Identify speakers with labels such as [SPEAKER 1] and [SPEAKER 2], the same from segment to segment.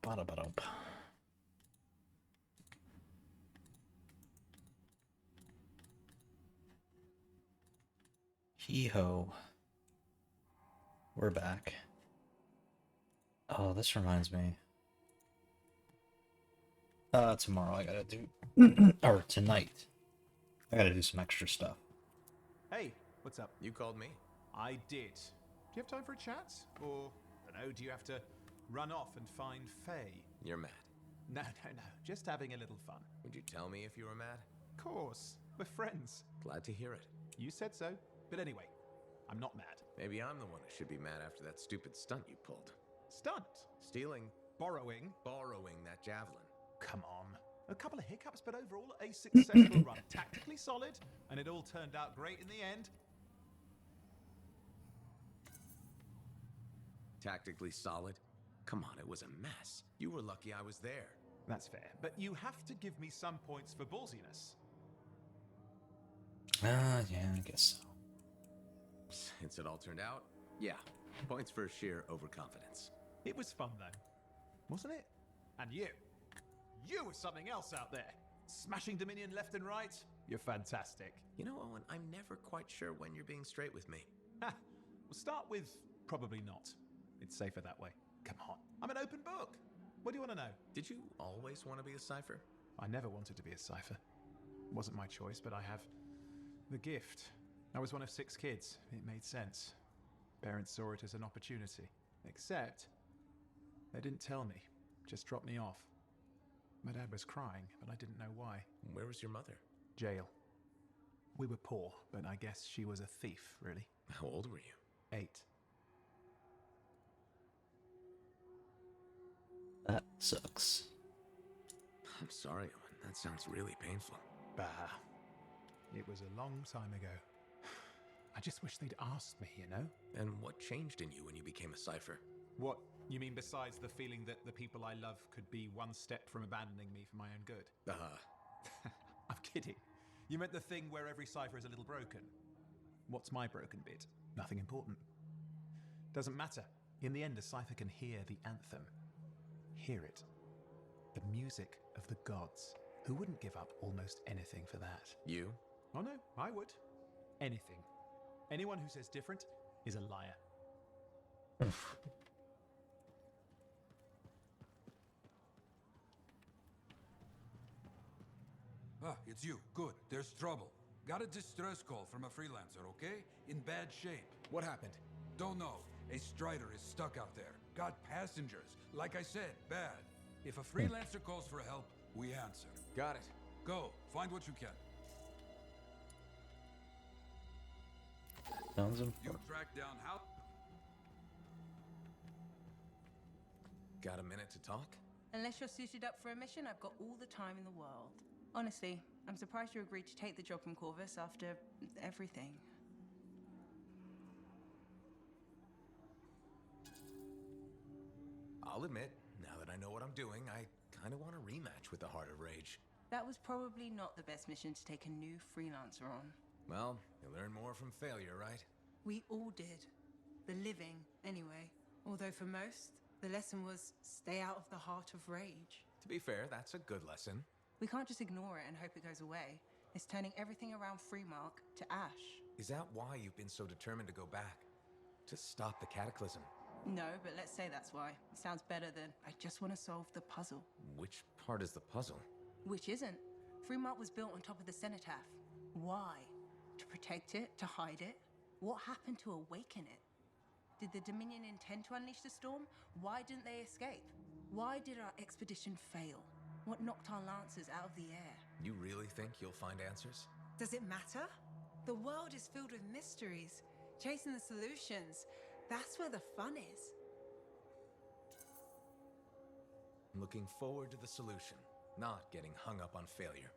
[SPEAKER 1] Ba-da-ba-dum. Hee-ho. We're back. Oh, this reminds me. Tomorrow I gotta do... or tonight. I gotta do some extra stuff.
[SPEAKER 2] Hey, what's up?
[SPEAKER 3] You called me.
[SPEAKER 2] I did. Do you have time for a chat? Or, I don't know, do you have to run off and find Faye?
[SPEAKER 3] You're mad.
[SPEAKER 2] No. Just having a little fun.
[SPEAKER 3] Would you tell me if you were mad?
[SPEAKER 2] Of course. We're friends.
[SPEAKER 3] Glad to hear it.
[SPEAKER 2] You said so. But anyway, I'm not mad.
[SPEAKER 3] Maybe I'm the one who should be mad after that stupid stunt you pulled.
[SPEAKER 2] Stunt?
[SPEAKER 3] Stealing,
[SPEAKER 2] Borrowing?
[SPEAKER 3] borrowing that javelin.
[SPEAKER 2] Come on. A couple of hiccups, but overall a successful run. Tactically solid, and it all turned out great in the end.
[SPEAKER 3] Tactically solid? Come on, it was a mess. You were lucky I was there.
[SPEAKER 2] That's fair, but you have to give me some points for ballsiness.
[SPEAKER 1] Yeah, I guess so.
[SPEAKER 3] Since it all turned out, yeah, points for sheer overconfidence.
[SPEAKER 2] It was fun though, wasn't it? And you were something else out there. Smashing Dominion left and right. You're fantastic.
[SPEAKER 3] You know, Owen, I'm never quite sure when you're being straight with me.
[SPEAKER 2] Ha! We'll start with probably not. It's safer that way. Come on, I'm an open book. What do you want to know?
[SPEAKER 3] Did you always want to be a cipher?
[SPEAKER 2] I never wanted to be a cipher. Wasn't my choice, but I have the gift. I was one of 6 kids. It made sense. Parents saw it as an opportunity. Except, they didn't tell me. Just dropped me off. My dad was crying, but I didn't know why.
[SPEAKER 3] Where was your mother?
[SPEAKER 2] Jail. We were poor, but I guess she was a thief, really.
[SPEAKER 3] How old were you?
[SPEAKER 2] 8.
[SPEAKER 1] That sucks.
[SPEAKER 3] I'm sorry, Owen. That sounds really painful.
[SPEAKER 2] Bah. It was a long time ago. I just wish they'd asked me, you know?
[SPEAKER 3] And what changed in you when you became a cipher?
[SPEAKER 2] What? You mean besides the feeling that the people I love could be one step from abandoning me for my own good? I'm kidding. You meant the thing where every cipher is a little broken. What's my broken bit? Nothing important. Doesn't matter. In the end, a cipher can hear the anthem. Hear it. The music of the gods. Who wouldn't give up almost anything for that?
[SPEAKER 3] You?
[SPEAKER 2] Oh no, I would. Anything. Anyone who says different is a liar.
[SPEAKER 4] Ah, it's you. Good. There's trouble. Got a distress call from a freelancer, okay? In bad shape.
[SPEAKER 5] What happened?
[SPEAKER 4] Don't know. A Strider is stuck out there. Got passengers. Like I said, bad. If a freelancer calls for help, we answer.
[SPEAKER 5] Got it.
[SPEAKER 4] Go. Find what you can.
[SPEAKER 1] Sounds
[SPEAKER 4] You
[SPEAKER 1] important.
[SPEAKER 4] track down how...
[SPEAKER 3] Got a minute to talk?
[SPEAKER 6] Unless you're suited up for a mission, I've got all the time in the world. Honestly, I'm surprised you agreed to take the job from Corvus after everything.
[SPEAKER 3] I'll admit, now that I know what I'm doing, I kind of want a rematch with the Heart of Rage.
[SPEAKER 6] That was probably not the best mission to take a new freelancer on.
[SPEAKER 3] Well, you learn more from failure, right?
[SPEAKER 6] We all did. The living, anyway. Although for most, the lesson was stay out of the Heart of Rage.
[SPEAKER 3] To be fair, that's a good lesson.
[SPEAKER 6] We can't just ignore it and hope it goes away. It's turning everything around Freemark to ash.
[SPEAKER 3] Is that why you've been so determined to go back? To stop the cataclysm?
[SPEAKER 6] No, but let's say that's why. It sounds better than I just want to solve the puzzle.
[SPEAKER 3] Which part is the puzzle?
[SPEAKER 6] Which isn't. Freemark was built on top of the cenotaph. Why? To protect it? To hide it? What happened to awaken it? Did the Dominion intend to unleash the storm? Why didn't they escape? Why did our expedition fail? What knocked our lancers out of the air?
[SPEAKER 3] You really think you'll find answers?
[SPEAKER 6] Does it matter? The world is filled with mysteries. Chasing the solutions. That's where the fun is.
[SPEAKER 3] I'm looking forward to the solution, not getting hung up on failure.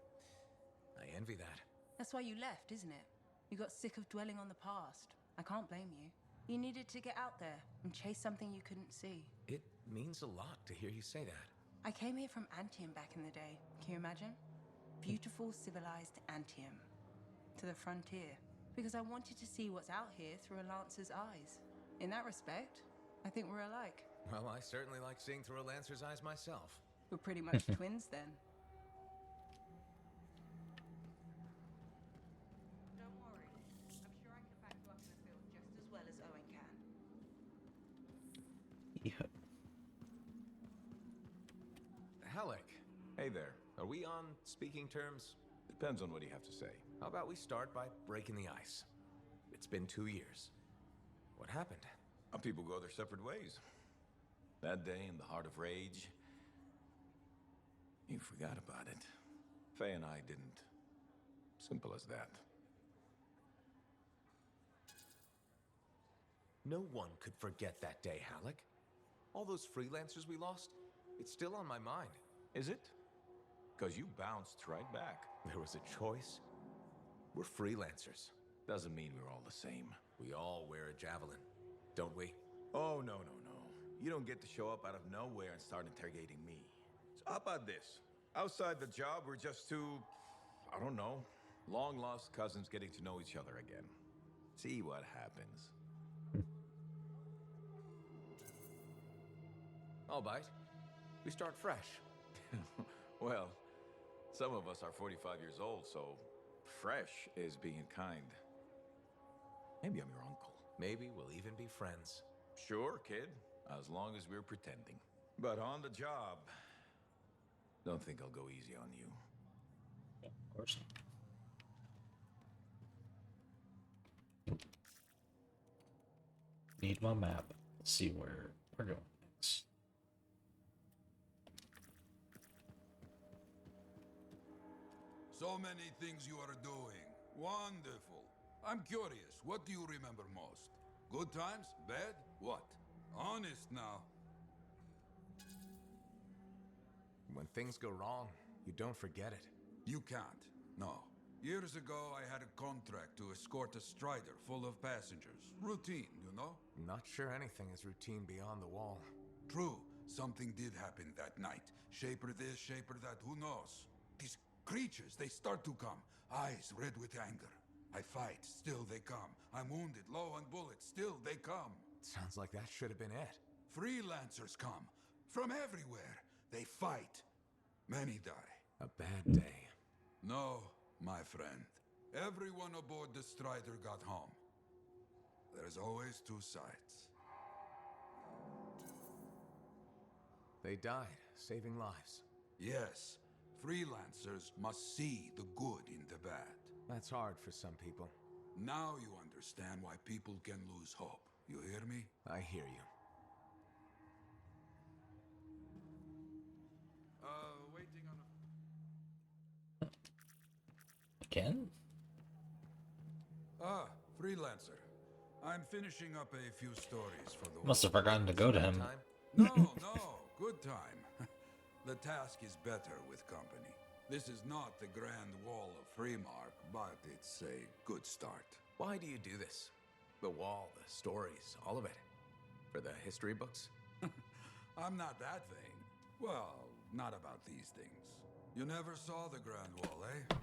[SPEAKER 3] I envy that.
[SPEAKER 6] That's why you left, isn't it? You got sick of dwelling on the past. I can't blame you. You needed to get out there and chase something you couldn't see.
[SPEAKER 3] It means a lot to hear you say that.
[SPEAKER 6] I came here from Anthem back in the day. Can you imagine? Beautiful, civilized Anthem. To the frontier. Because I wanted to see what's out here through a lancer's eyes. In that respect, I think we're alike.
[SPEAKER 3] Well, I certainly like seeing through a Lancer's eyes myself.
[SPEAKER 6] We're pretty much twins then. Don't worry. I'm sure I can back you up in the field just as well as Owen can.
[SPEAKER 1] Yeah.
[SPEAKER 3] Halleck. Hey there. Are we on speaking terms?
[SPEAKER 5] Depends on what you have to say.
[SPEAKER 3] How about we start by breaking the ice? It's been 2 years. What happened?
[SPEAKER 5] People go their separate ways. That day in the heart of rage, you forgot about it. Faye and I didn't. Simple as that.
[SPEAKER 3] No one could forget that day, Halleck. All those freelancers we lost, it's still on my mind.
[SPEAKER 5] Is it? Because you bounced right back.
[SPEAKER 3] There was a choice. We're freelancers.
[SPEAKER 5] Doesn't mean we're all the same.
[SPEAKER 3] We all wear a javelin, don't we?
[SPEAKER 5] Oh, no. You don't get to show up out of nowhere and start interrogating me. So how about this? Outside the job, we're just two, I don't know, long-lost cousins getting to know each other again. See what happens.
[SPEAKER 3] I'll bite. We start fresh.
[SPEAKER 5] Well, some of us are 45 years old, so fresh is being kind. Maybe I'm your uncle.
[SPEAKER 3] Maybe we'll even be friends.
[SPEAKER 5] Sure, kid. As long as we're pretending. But on the job, don't think I'll go easy on you.
[SPEAKER 1] Yeah, of course. Need my map. Let's see where we're going next.
[SPEAKER 4] So many things you are doing. Wonderful. I'm curious, what do you remember most? Good times? Bad? What? Honest now.
[SPEAKER 3] When things go wrong, you don't forget it.
[SPEAKER 4] You can't. No. Years ago, I had a contract to escort a strider full of passengers. Routine, you know?
[SPEAKER 3] Not sure anything is routine beyond the wall.
[SPEAKER 4] True. Something did happen that night. Shaper this, shaper that, who knows? These creatures, they start to come. Eyes red with anger. I fight, still they come. I'm wounded, low on bullets, still they come.
[SPEAKER 3] Sounds like that should have been it.
[SPEAKER 4] Freelancers come. From everywhere. They fight. Many die.
[SPEAKER 3] A bad day.
[SPEAKER 4] No, my friend. Everyone aboard the Strider got home. There's always two sides.
[SPEAKER 3] They died, saving lives.
[SPEAKER 4] Yes, freelancers must see the good in the bad.
[SPEAKER 3] That's hard for some people.
[SPEAKER 4] Now you understand why people can lose hope. You hear me?
[SPEAKER 3] I hear you.
[SPEAKER 4] Waiting on a...
[SPEAKER 1] Again?
[SPEAKER 4] Ah, freelancer. I'm finishing up a few stories for the
[SPEAKER 1] Must have forgotten to go to him.
[SPEAKER 3] Time?
[SPEAKER 4] No, good time. The task is better with company. This is not the Grand Wall of Freemark, but it's a good start.
[SPEAKER 3] Why do you do this? The wall, the stories, all of it. For the history books?
[SPEAKER 4] I'm not that thing. Well, not about these things. You never saw the Grand Wall, eh?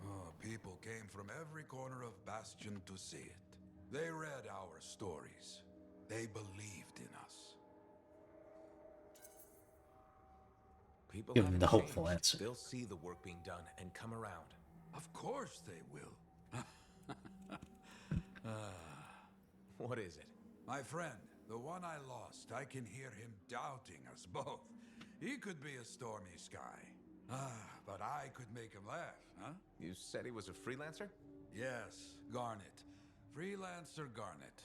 [SPEAKER 4] Oh, people came from every corner of Bastion to see it. They read our stories. They believed in us.
[SPEAKER 3] People
[SPEAKER 1] Give them
[SPEAKER 3] haven't
[SPEAKER 1] the hopeful
[SPEAKER 3] changed.
[SPEAKER 1] answer.
[SPEAKER 3] They'll see the work being done and come around.
[SPEAKER 4] Of course they will.
[SPEAKER 3] What is it?
[SPEAKER 4] My friend, the one I lost, I can hear him doubting us both. He could be a stormy sky. But I could make him laugh, huh?
[SPEAKER 3] You said he was a freelancer?
[SPEAKER 4] Yes, Garnet. Freelancer Garnet.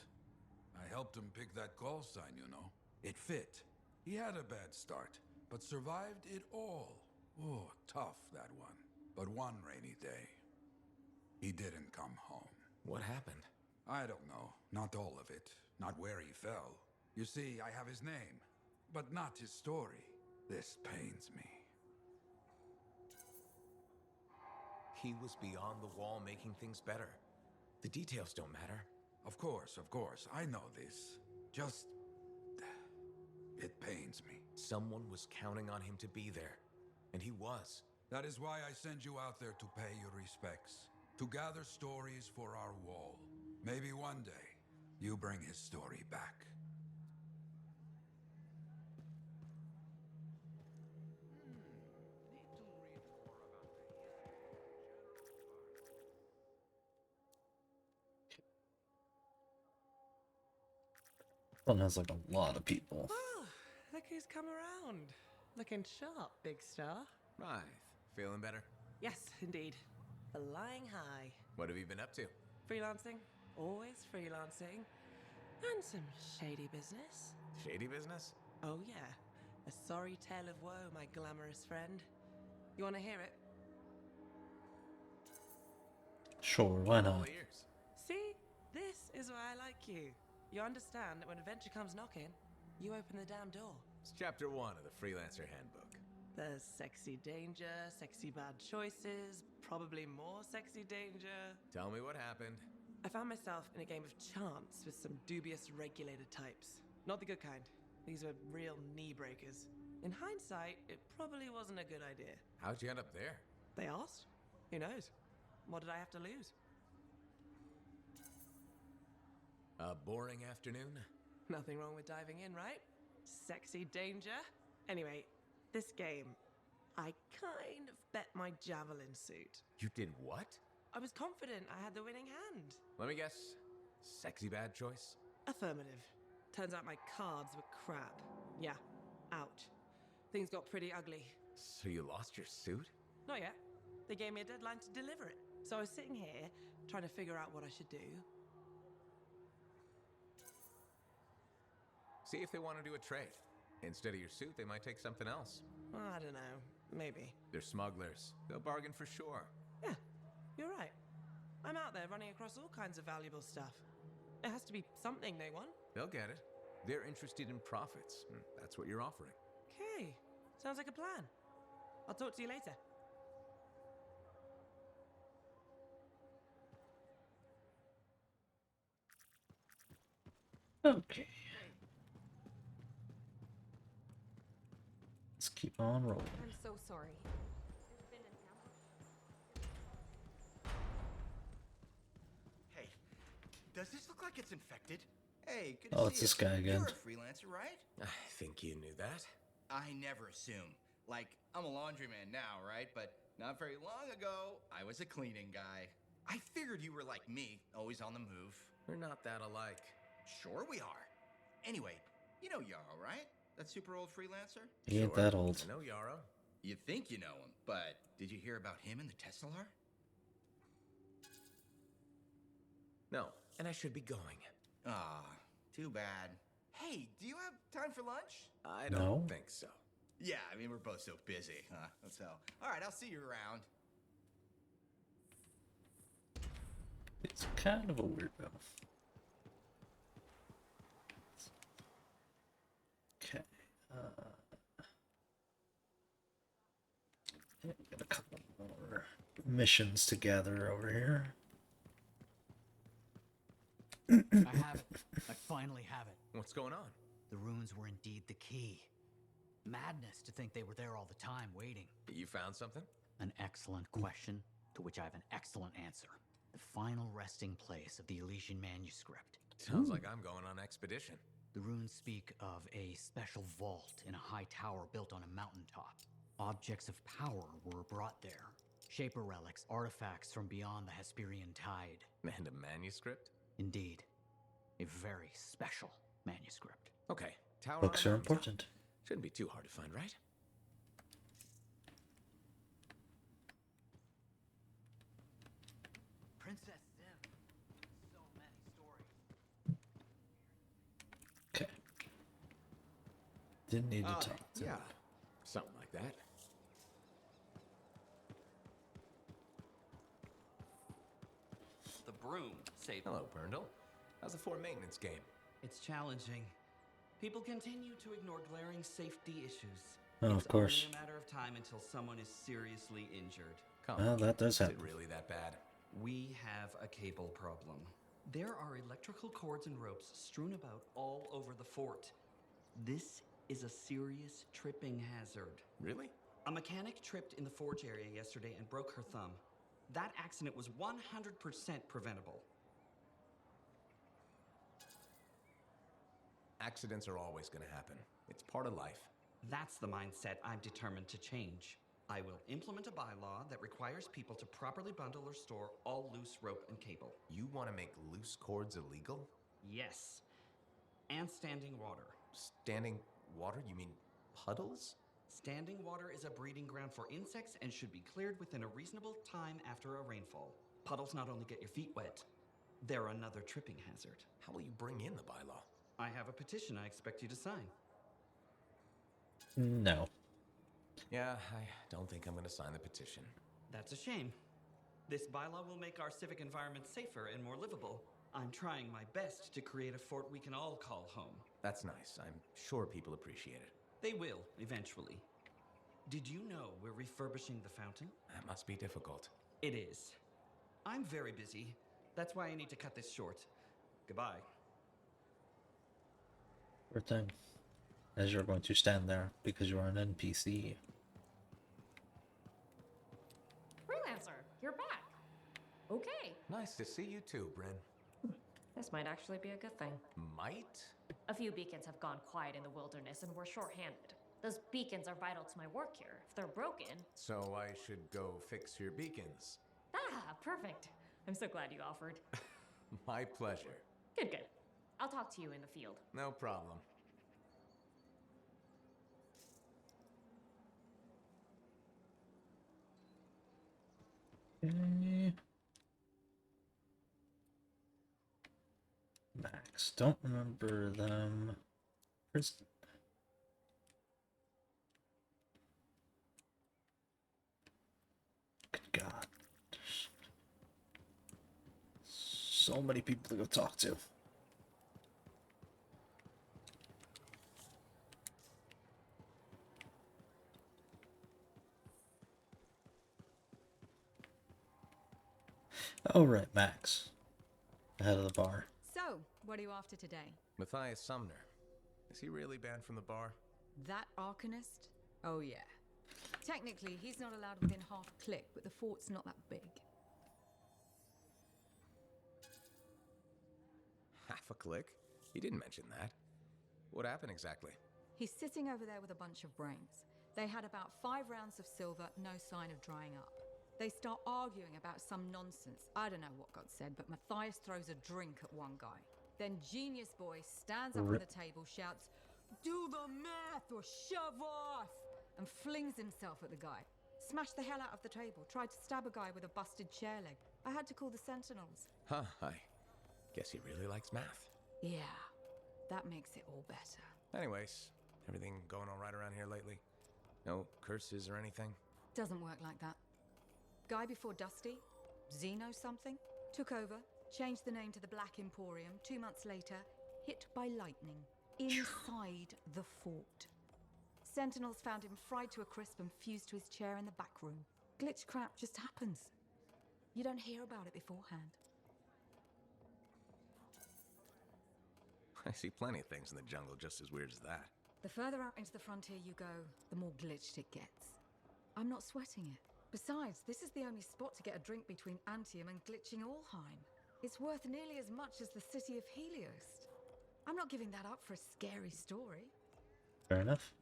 [SPEAKER 4] I helped him pick that call sign, you know. It fit. He had a bad start, but survived it all. Oh, tough, that one. But one rainy day, he didn't come home.
[SPEAKER 3] What happened?
[SPEAKER 4] I don't know. Not all of it. Not where he fell. You see, I have his name, but not his story. This pains me.
[SPEAKER 3] He was beyond the wall making things better. The details don't matter.
[SPEAKER 4] Of course, I know this. Just... it pains me.
[SPEAKER 3] Someone was counting on him to be there. And he was.
[SPEAKER 4] That is why I send you out there to pay your respects. To gather stories for our wall. Maybe one day, you bring his story back.
[SPEAKER 1] One has like a lot of people.
[SPEAKER 7] Oh, look who's come around. Looking sharp, big star.
[SPEAKER 3] Right. Feeling better?
[SPEAKER 7] Yes, indeed. Flying high.
[SPEAKER 3] What have you been up to?
[SPEAKER 7] Freelancing. Always freelancing. And some shady business.
[SPEAKER 3] Shady business?
[SPEAKER 7] Oh, yeah. A sorry tale of woe, my glamorous friend. You want to hear it?
[SPEAKER 1] Sure, why
[SPEAKER 3] All
[SPEAKER 1] not?
[SPEAKER 3] ears.
[SPEAKER 7] See? This is why I like you. You understand that when adventure comes knocking, you open the damn door.
[SPEAKER 3] It's chapter 1 of the Freelancer Handbook.
[SPEAKER 7] There's sexy danger, sexy bad choices, probably more sexy danger.
[SPEAKER 3] Tell me what happened.
[SPEAKER 7] I found myself in a game of chance with some dubious regulated types. Not the good kind. These were real knee breakers. In hindsight, it probably wasn't a good idea.
[SPEAKER 3] How'd you end up there?
[SPEAKER 7] They asked. Who knows? What did I have to lose?
[SPEAKER 3] A boring afternoon?
[SPEAKER 7] Nothing wrong with diving in, right? Sexy danger. Anyway, this game, I kind of bet my javelin suit.
[SPEAKER 3] You did what?
[SPEAKER 7] I was confident I had the winning hand.
[SPEAKER 3] Let me guess. Sexy bad choice?
[SPEAKER 7] Affirmative. Turns out my cards were crap. Yeah, ouch. Things got pretty ugly.
[SPEAKER 3] So you lost your suit?
[SPEAKER 7] Not yet. They gave me a deadline to deliver it. So I was sitting here, trying to figure out what I should do.
[SPEAKER 3] See if they want to do a trade. Instead of your suit, they might take something else.
[SPEAKER 7] I don't know. Maybe.
[SPEAKER 3] They're smugglers. They'll bargain for sure.
[SPEAKER 7] Yeah, you're right. I'm out there running across all kinds of valuable stuff. It has to be something they want.
[SPEAKER 3] They'll get it. They're interested in profits. That's what you're offering.
[SPEAKER 7] Okay, sounds like a plan. I'll talk to you later.
[SPEAKER 1] Okay. Let's keep on rolling.
[SPEAKER 8] I'm so sorry.
[SPEAKER 9] Hey, does this look like it's infected?
[SPEAKER 10] Hey, good to
[SPEAKER 1] Oh,
[SPEAKER 10] see
[SPEAKER 1] it's
[SPEAKER 10] you.
[SPEAKER 1] this guy again.
[SPEAKER 10] You're a freelancer, right?
[SPEAKER 3] I think you knew that.
[SPEAKER 10] I never assume. Like, I'm a laundryman now, right? But not very long ago, I was a cleaning guy. I figured you were like me, always on the move.
[SPEAKER 3] We're not that alike.
[SPEAKER 10] Sure we are. Anyway, you know Yarrow, right? That super old freelancer?
[SPEAKER 1] He ain't
[SPEAKER 3] Sure.
[SPEAKER 1] that old.
[SPEAKER 3] I know Yarrow.
[SPEAKER 10] You think you know him, but did you hear about him and the Tesla?
[SPEAKER 3] No, and I should be going.
[SPEAKER 10] Ah, too bad. Hey, do you have time for lunch?
[SPEAKER 3] I
[SPEAKER 1] No.
[SPEAKER 3] don't think so.
[SPEAKER 10] Yeah, I mean, we're both so busy, huh? So, all right, I'll see you around.
[SPEAKER 1] It's kind of a weirdo. Okay. Yeah, got a couple more missions to gather over here.
[SPEAKER 11] I have it. I finally have it.
[SPEAKER 3] What's going on?
[SPEAKER 11] The runes were indeed the key. Madness to think they were there all the time, waiting.
[SPEAKER 3] You found something?
[SPEAKER 11] An excellent question, to which I have an excellent answer. The final resting place of the Elysian manuscript.
[SPEAKER 3] Sounds like I'm going on expedition.
[SPEAKER 11] The runes speak of a special vault in a high tower built on a mountaintop. Objects of power were brought there. Shaper relics, artifacts from beyond the Hesperian tide.
[SPEAKER 3] And a manuscript?
[SPEAKER 11] Indeed. A very special manuscript.
[SPEAKER 3] Okay, tower
[SPEAKER 1] Books
[SPEAKER 3] on
[SPEAKER 1] are
[SPEAKER 3] a mountaintop.
[SPEAKER 1] important.
[SPEAKER 3] Shouldn't be too hard to find, right?
[SPEAKER 11] Princess Zim. So many stories.
[SPEAKER 1] Okay. Didn't need to talk to
[SPEAKER 3] Yeah,
[SPEAKER 1] him.
[SPEAKER 3] something like that.
[SPEAKER 12] The broom saved.
[SPEAKER 3] Hello, Berndl. How's the fort maintenance game?
[SPEAKER 12] It's challenging. People continue to ignore glaring safety issues.
[SPEAKER 1] Oh, of
[SPEAKER 12] It's
[SPEAKER 1] course.
[SPEAKER 12] only a matter of time until someone is seriously injured.
[SPEAKER 3] Come
[SPEAKER 1] Well,
[SPEAKER 3] on.
[SPEAKER 1] that does
[SPEAKER 3] Is it
[SPEAKER 1] happen.
[SPEAKER 3] really that bad?
[SPEAKER 12] We have a cable problem. There are electrical cords and ropes strewn about all over the fort. This is a serious tripping hazard.
[SPEAKER 3] Really?
[SPEAKER 12] A mechanic tripped in the forge area yesterday and broke her thumb. That accident was 100% preventable.
[SPEAKER 3] Accidents are always going to happen. It's part of life.
[SPEAKER 12] That's the mindset I'm determined to change. I will implement a bylaw that requires people to properly bundle or store all loose rope and cable.
[SPEAKER 3] You want to make loose cords illegal?
[SPEAKER 12] Yes. and standing water.
[SPEAKER 3] Standing water? You mean puddles?
[SPEAKER 12] Standing water is a breeding ground for insects and should be cleared within a reasonable time after a rainfall. Puddles not only get your feet wet, they're another tripping hazard.
[SPEAKER 3] How will you bring in the bylaw?
[SPEAKER 12] I have a petition I expect you to sign.
[SPEAKER 1] No.
[SPEAKER 3] Yeah, I don't think I'm going to sign the petition.
[SPEAKER 12] That's a shame. This bylaw will make our civic environment safer and more livable. I'm trying my best to create a fort we can all call home.
[SPEAKER 3] That's nice. I'm sure people appreciate it.
[SPEAKER 12] They will, eventually. Did you know we're refurbishing the fountain?
[SPEAKER 3] That must be difficult.
[SPEAKER 12] It is. I'm very busy. That's why I need to cut this short. Goodbye.
[SPEAKER 1] Poor thing. As you're going to stand there because you are an NPC.
[SPEAKER 8] Freelancer, you're back. Okay.
[SPEAKER 3] Nice to see you too, Bryn.
[SPEAKER 8] This might actually be a good thing.
[SPEAKER 3] Might?
[SPEAKER 8] A few beacons have gone quiet in the wilderness and we're short-handed. Those beacons are vital to my work here. If they're broken...
[SPEAKER 3] So I should go fix your beacons.
[SPEAKER 8] Ah, perfect. I'm so glad you offered.
[SPEAKER 3] My pleasure.
[SPEAKER 8] Good, good. I'll talk to you in the field.
[SPEAKER 3] No problem.
[SPEAKER 1] Okay. Max, don't remember them. Prison. Good God. So many people to go talk to. All right, Max. Ahead of the bar.
[SPEAKER 13] So, what are you after today?
[SPEAKER 3] Matthias Sumner. Is he really banned from the bar?
[SPEAKER 13] That arcanist? Oh yeah. Technically, he's not allowed within half a click, but the fort's not that big.
[SPEAKER 3] Half a click? He didn't mention that. What happened exactly?
[SPEAKER 13] He's sitting over there with a bunch of brains. They had about 5 rounds of silver, no sign of drying up. They start arguing about some nonsense. I don't know what got said, but Matthias throws a drink at one guy. Then Genius Boy stands up on the table, shouts, "Do the math or shove off!" and flings himself at the guy. Smashed the hell out of the table, tried to stab a guy with a busted chair leg. I had to call the Sentinels.
[SPEAKER 3] Huh, I guess he really likes math.
[SPEAKER 13] Yeah, that makes it all better.
[SPEAKER 3] Anyways, everything going all right around here lately? No curses or anything?
[SPEAKER 13] Doesn't work like that. Guy before Dusty, Zeno something, took over, changed the name to the Black Emporium. 2 months later, hit by lightning inside the fort. Sentinels found him fried to a crisp and fused to his chair in the back room. Glitch crap just happens. You don't hear about it beforehand.
[SPEAKER 3] I see plenty of things in the jungle just as weird as that.
[SPEAKER 13] The further out into the frontier you go, the more glitched it gets. I'm not sweating it. Besides, this is the only spot to get a drink between Anthem and glitching Allheim. It's worth nearly as much as the city of Helios. I'm not giving that up for a scary story.
[SPEAKER 1] Fair enough.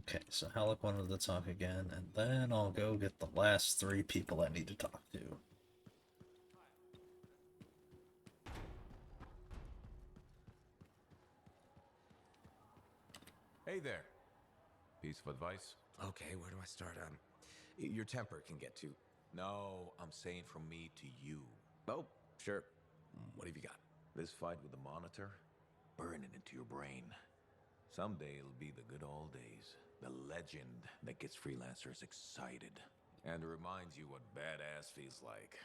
[SPEAKER 1] Okay, so Halleck wanted to talk again, and then I'll go get the last 3 people I need to talk to.
[SPEAKER 5] Hey there. Piece of advice?
[SPEAKER 3] Okay, where do I start? Your temper can get too...
[SPEAKER 5] No, I'm saying from me to you.
[SPEAKER 3] Oh, sure. What have you got?
[SPEAKER 5] This fight with the Monitor, burn it into your brain. Someday it'll be the good old days. The legend that gets freelancers excited. And reminds you what badass feels like.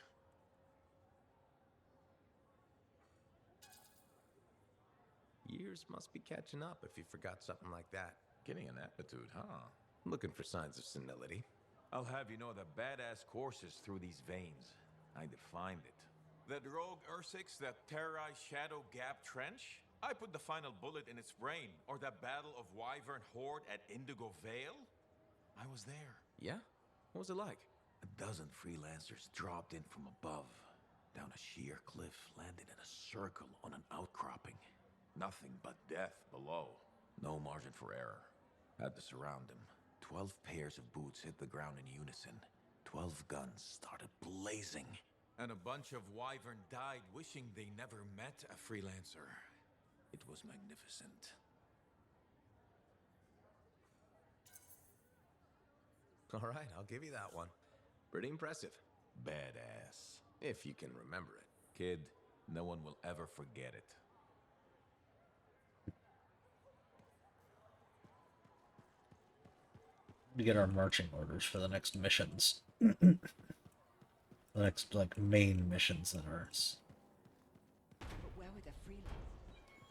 [SPEAKER 3] Years must be catching up if you forgot something like that.
[SPEAKER 5] Getting an aptitude, huh?
[SPEAKER 3] Looking for signs of senility.
[SPEAKER 5] I'll have you know that badass courses through these veins. I defined it. That rogue Ursix that terrorized Shadow Gap Trench? I put the final bullet in its brain. Or that battle of Wyvern Horde at Indigo Vale? I was there.
[SPEAKER 3] Yeah? What was it like?
[SPEAKER 5] A dozen freelancers dropped in from above. Down a sheer cliff, landed in a circle on an outcropping. Nothing but death below. No margin for error. Had to surround him. 12 pairs of boots hit the ground in unison. 12 guns started blazing. And a bunch of wyvern died wishing they never met a freelancer. It was magnificent.
[SPEAKER 3] All right, I'll give you that one. Pretty impressive.
[SPEAKER 5] Badass. If you can remember it. Kid, no one will ever forget it.
[SPEAKER 1] To get our marching orders for the next missions. The next, like, main missions that are...
[SPEAKER 13] But where were the freelancers?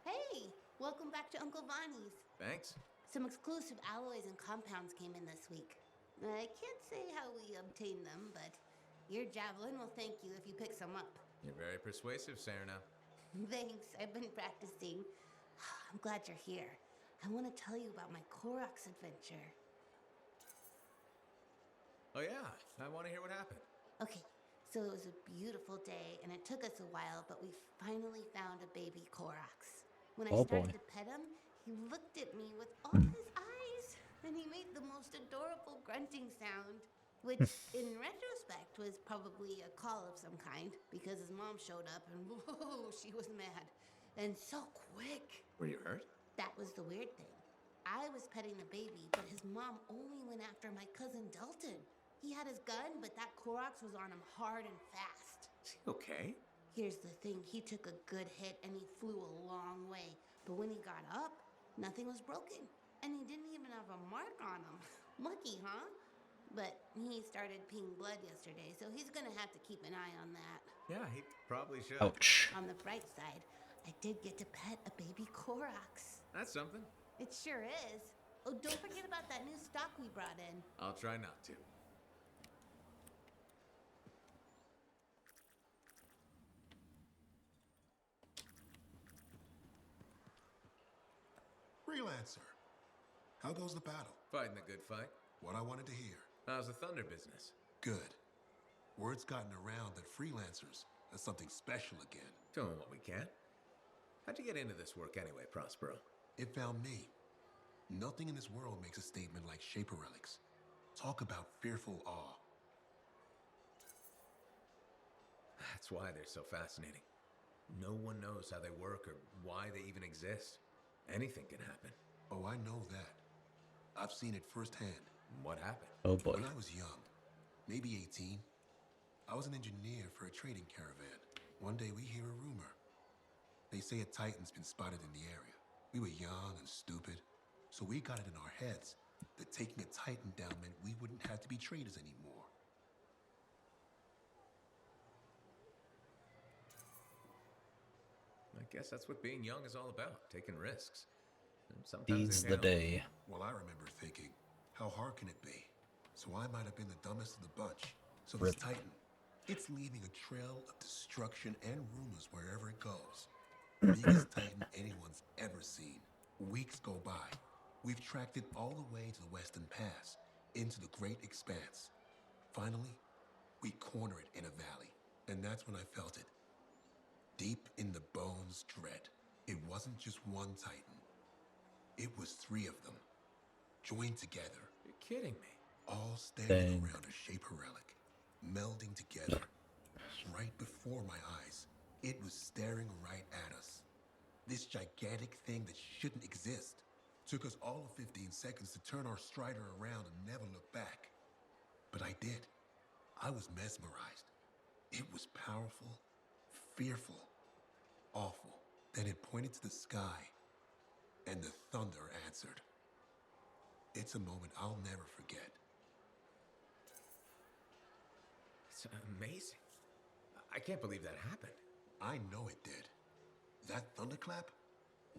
[SPEAKER 14] Hey, welcome back to Uncle Bonnie's.
[SPEAKER 3] Thanks.
[SPEAKER 14] Some exclusive alloys and compounds came in this week. I can't say how we obtained them, but your javelin will thank you if you pick some up.
[SPEAKER 3] You're very persuasive, Serena.
[SPEAKER 14] Thanks, I've been practicing. I'm glad you're here. I want to tell you about my Koroks adventure.
[SPEAKER 3] Oh yeah, I want to hear what happened.
[SPEAKER 14] Okay, so it was a beautiful day, and it took us a while, but we finally found a baby Koroks. When I started to pet him, he looked at me with all his eyes, and he made the most adorable grunting sound, which in retrospect was probably a call of some kind, because his mom showed up and whoa, she was mad. And so quick.
[SPEAKER 3] Were you hurt?
[SPEAKER 14] That was the weird thing. I was petting the baby, but his mom only went after my cousin Dalton. He had his gun, but that Koroks was on him hard and fast.
[SPEAKER 3] Okay.
[SPEAKER 14] Here's the thing, he took a good hit and he flew a long way. But when he got up, nothing was broken. And he didn't even have a mark on him. Lucky, huh? But he started peeing blood yesterday, so he's gonna have to keep an eye on that.
[SPEAKER 3] Yeah, he probably should.
[SPEAKER 1] Ouch.
[SPEAKER 14] On the bright side, I did get to pet a baby Koroks.
[SPEAKER 3] That's something.
[SPEAKER 14] It sure is. Oh, don't forget about that new stock we brought in.
[SPEAKER 3] I'll try not to.
[SPEAKER 15] Freelancer, how goes the battle?
[SPEAKER 3] Fighting a good fight.
[SPEAKER 15] What I wanted to hear.
[SPEAKER 3] How's the thunder business?
[SPEAKER 15] Good. Word's gotten around that freelancers are something special again.
[SPEAKER 3] Doing what we can. How'd you get into this work anyway, Prospero?
[SPEAKER 15] It found me. Nothing in this world makes a statement like Shaper relics. Talk about fearful awe.
[SPEAKER 3] That's why they're so fascinating. No one knows how they work or why they even exist. Anything can happen.
[SPEAKER 15] Oh, I know that. I've seen it firsthand.
[SPEAKER 3] What happened?
[SPEAKER 1] Oh boy.
[SPEAKER 15] When I was young, maybe 18, I was an engineer for a trading caravan. One day we hear a rumor. They say a Titan's been spotted in the area. We were young and stupid, so we got it in our heads that taking a Titan down meant we wouldn't have to be traders anymore.
[SPEAKER 3] I guess that's what being young is all about, taking risks. And sometimes
[SPEAKER 1] Seize the day.
[SPEAKER 15] Well, I remember thinking, how hard can it be? So I might have been the dumbest of the bunch. So this Titan, it's leaving a trail of destruction and rumors wherever it goes. Biggest Titan anyone's ever seen. Weeks go by. We've tracked it all the way to the Western Pass, into the Great Expanse. Finally, we corner it in a valley. And that's when I felt it. Deep in the bones dread. It wasn't just one Titan. It was 3 of them, joined together.
[SPEAKER 3] You're kidding me.
[SPEAKER 15] All standing around a Shaper relic, melding together. Right before my eyes, it was staring right at us. This gigantic thing that shouldn't exist. Took us all of 15 seconds to turn our Strider around and never look back. But I did. I was mesmerized. It was powerful, fearful, awful. Then it pointed to the sky, and the thunder answered. It's a moment I'll never forget.
[SPEAKER 3] It's amazing. I can't believe that happened.
[SPEAKER 15] I know it did. That thunderclap,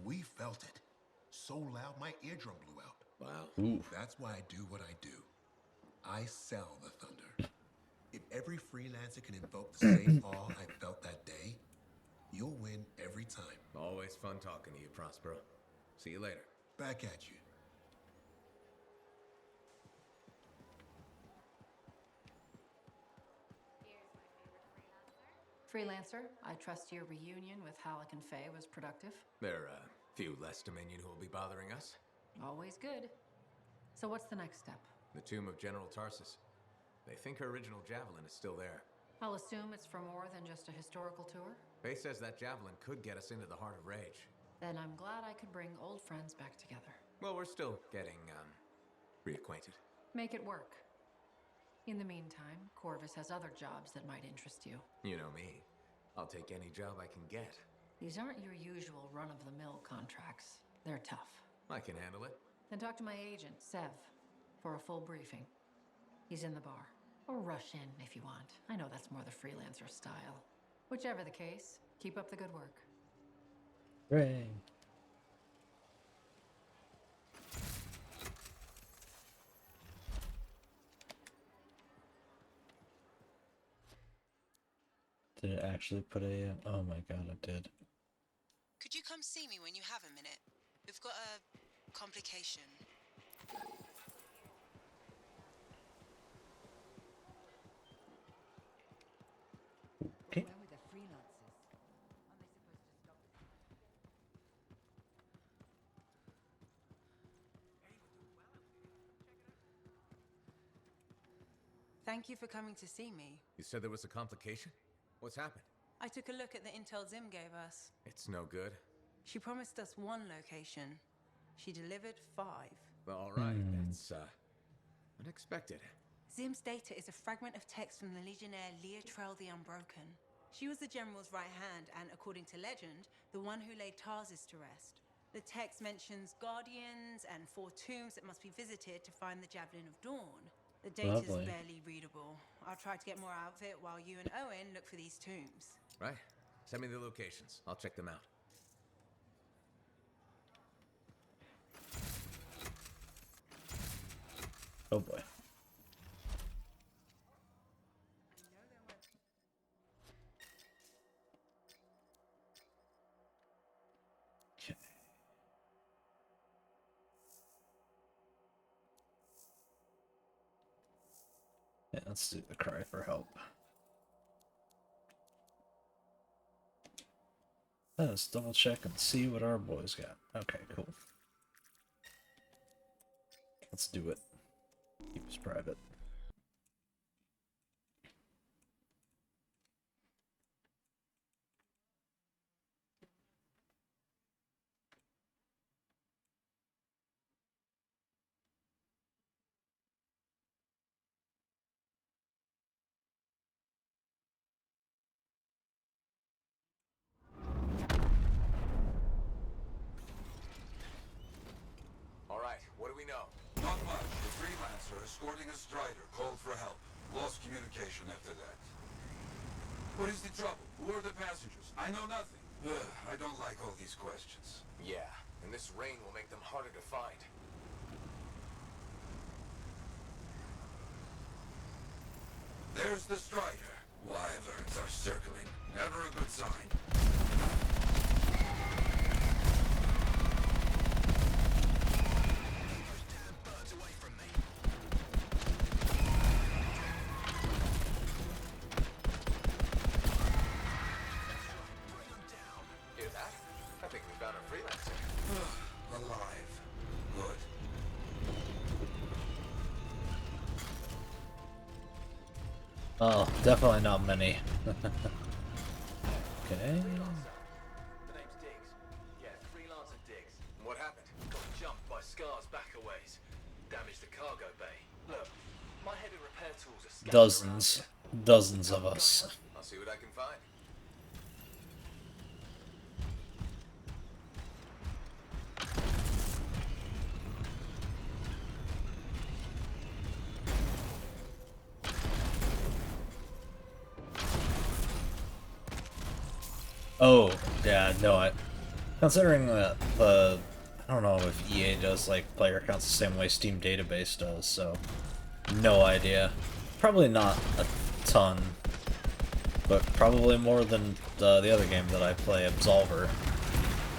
[SPEAKER 15] we felt it. So loud my eardrum blew out.
[SPEAKER 3] Wow.
[SPEAKER 1] Ooh.
[SPEAKER 15] That's why I do what I do. I sell the thunder. If every freelancer can invoke the same awe I felt that day, you'll win every time.
[SPEAKER 3] Always fun talking to you, Prospero. See you later.
[SPEAKER 15] Back at you.
[SPEAKER 16] Freelancer, I trust your reunion with Halleck and Faye was productive.
[SPEAKER 3] There are a few less Dominion who will be bothering us.
[SPEAKER 16] Always good. So what's the next step?
[SPEAKER 3] The tomb of General Tarsus. They think her original javelin is still there.
[SPEAKER 16] I'll assume it's for more than just a historical tour.
[SPEAKER 3] Faye says that javelin could get us into the heart of Rage.
[SPEAKER 16] Then I'm glad I could bring old friends back together.
[SPEAKER 3] Well, we're still getting, reacquainted.
[SPEAKER 16] Make it work. In the meantime, Corvus has other jobs that might interest you.
[SPEAKER 3] You know me. I'll take any job I can get.
[SPEAKER 16] These aren't your usual run-of-the-mill contracts. They're tough.
[SPEAKER 3] I can handle it.
[SPEAKER 16] Then talk to my agent, Sev, for a full briefing. He's in the bar. Or rush in if you want. I know that's more the freelancer style. Whichever the case, keep up the good work.
[SPEAKER 1] Hooray. Did it actually put a... Oh my god, it did.
[SPEAKER 17] Could you come see me when you have a minute? We've got a complication.
[SPEAKER 1] Okay.
[SPEAKER 17] Thank you for coming to see me.
[SPEAKER 3] You said there was a complication? What's happened?
[SPEAKER 17] I took a look at the intel Zim gave us.
[SPEAKER 3] It's no good.
[SPEAKER 17] She promised us 1 location. She delivered 5.
[SPEAKER 3] All right, that's, unexpected.
[SPEAKER 17] Zim's data is a fragment of text from the Legionnaire Leotrel the Unbroken. She was the General's right hand and, according to legend, the one who laid Tarsus to rest. The text mentions guardians and 4 tombs that must be visited to find the Javelin of Dawn. The data's barely readable. I'll try to get more out of it while you and Owen look for these tombs.
[SPEAKER 3] Right. Send me the locations. I'll check them out.
[SPEAKER 1] Oh boy. Okay. Yeah, let's do the cry for help. Let's double check and see what our boys got. Okay, cool. Let's do it. Keep us private.
[SPEAKER 3] All right, what do we know?
[SPEAKER 4] Not much. The freelancer escorting a strider called for help. Lost communication after that. What is the trouble? Who are the passengers? I know nothing. I don't like all these questions.
[SPEAKER 3] Yeah, and this rain will make them harder to find.
[SPEAKER 4] There's the strider. Wyverns are circling. Never a good sign.
[SPEAKER 3] Hear that? I think we found a freelancer.
[SPEAKER 4] Alive. Good.
[SPEAKER 1] Oh, definitely not many. Okay.
[SPEAKER 3] The name's Diggs. Yeah, freelancer Diggs. What happened? Got jumped by Scar's back a ways. Damaged the cargo bay. Look, my heavy repair tools are scattered
[SPEAKER 1] Dozens. Dozens of us.
[SPEAKER 3] I'll see what I can find.
[SPEAKER 1] Oh, yeah, no, considering that I don't know if EA does like player counts the same way Steam Database does, so no idea. Probably not a ton, but probably more than the other game that I play, Absolver,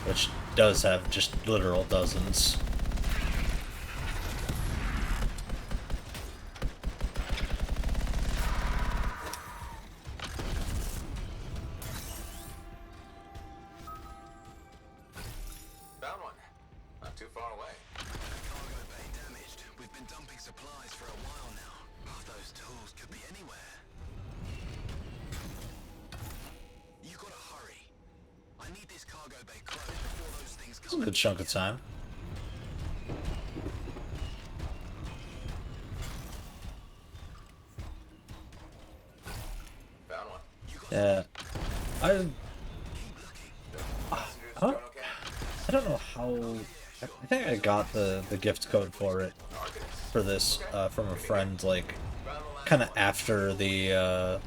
[SPEAKER 1] which does have just literal dozens. It's a good chunk of time. Yeah, I don't know how. I think I got the gift code for it, for this, from a friend, like, kind of after the,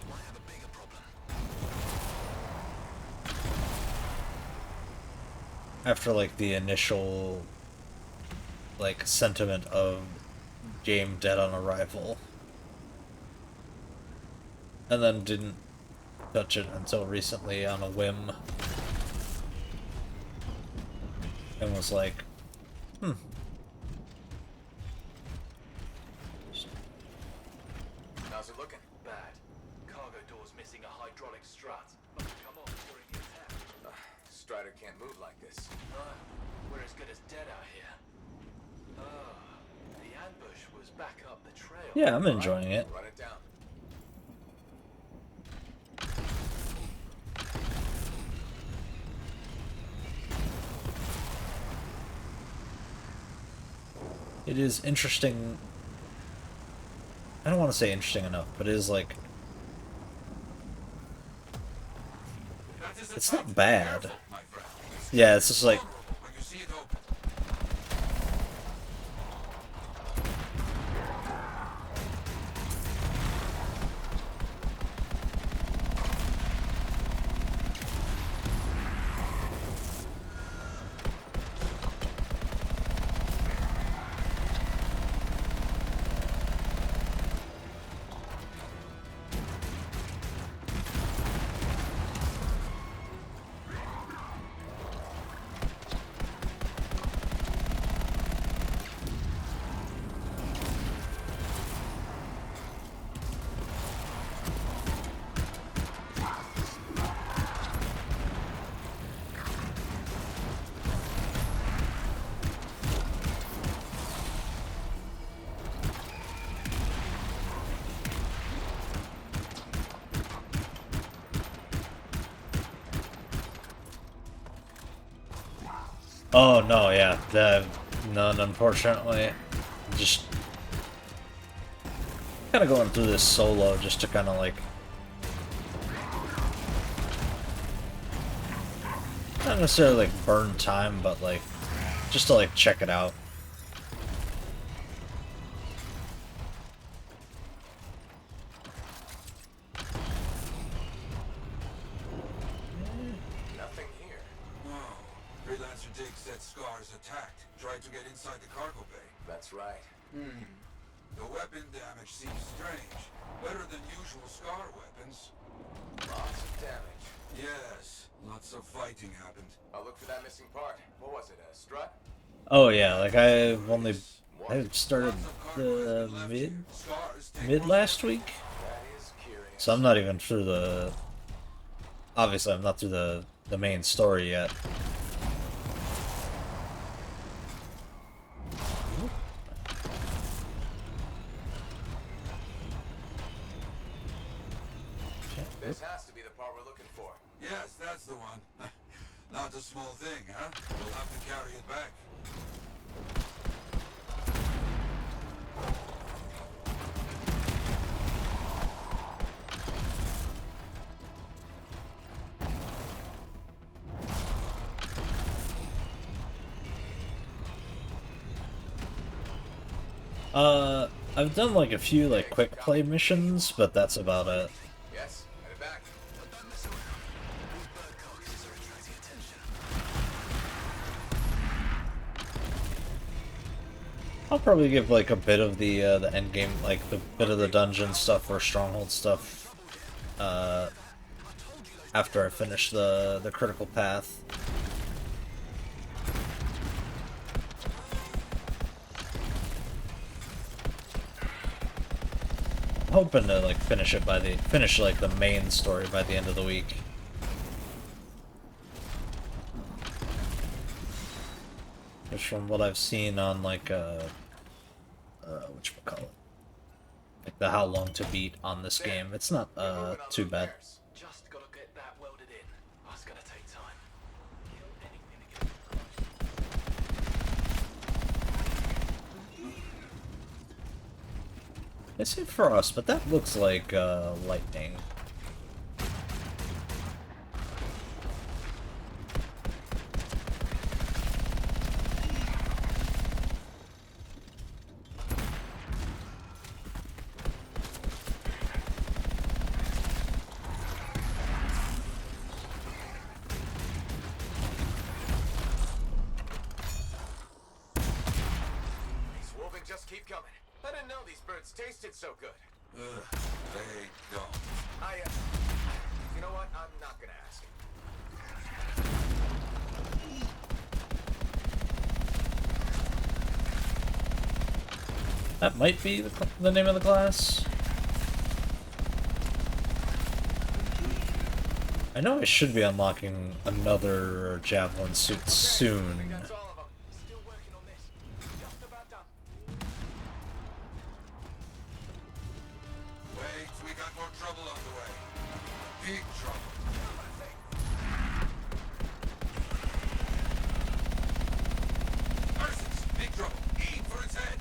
[SPEAKER 1] after, like, the initial, like, sentiment of game dead on arrival. And then didn't touch it until recently on a whim. And was like,
[SPEAKER 3] How's it looking? Bad. Cargo door's missing a hydraulic strut. Must have come off during the attack. Strider can't move like this. We're as good as dead out here. The ambush was back up the trail.
[SPEAKER 1] yeah, I'm enjoying it.
[SPEAKER 3] Run it down.
[SPEAKER 1] It is interesting. I don't want to say interesting enough, but it is like, it's not bad. Yeah, it's just like, oh no, yeah, none, unfortunately. Just kind of going through this solo just to kind of like, not necessarily like burn time, but like just to like check it out.
[SPEAKER 5] Nothing here. No. Freelancer Dig said Scar's attacked. Tried to get inside the cargo bay.
[SPEAKER 3] That's right.
[SPEAKER 5] The weapon damage seems strange. Better than usual Scar weapons.
[SPEAKER 3] Lots of damage.
[SPEAKER 5] Yes. Lots of fighting happened.
[SPEAKER 3] I'll look for that missing part. What was it, a strut?
[SPEAKER 1] Oh yeah, like I started the mid last week, so I'm not even through the. Obviously, I'm not through the main story yet.
[SPEAKER 5] This has to be the part we're looking for. Yes, that's the one. Not a small thing, huh? We'll have to carry it back.
[SPEAKER 1] I've done like a few like quick play missions, but that's about it.
[SPEAKER 3] Yes, headed back.
[SPEAKER 1] I'll probably give like a bit of the end game, like the bit of the dungeon stuff or stronghold stuff, after I finish the critical path. I'm hoping to like finish like the main story by the end of the week. Just from what I've seen on like whatchamacallit, like the how long to beat on this game, it's not too bad.
[SPEAKER 3] Just gotta get that welded in. That's gonna take time.
[SPEAKER 1] They say frost, but that looks like lightning.
[SPEAKER 3] These wolving just keep coming. I didn't know these birds tasted so good.
[SPEAKER 4] They don't.
[SPEAKER 3] You know what? I'm not gonna ask.
[SPEAKER 1] That might be the name of the class. I know I should be unlocking another javelin suit soon.
[SPEAKER 4] Wait, we got more trouble on the way. Big trouble. Arcus, big trouble. Aim for its head.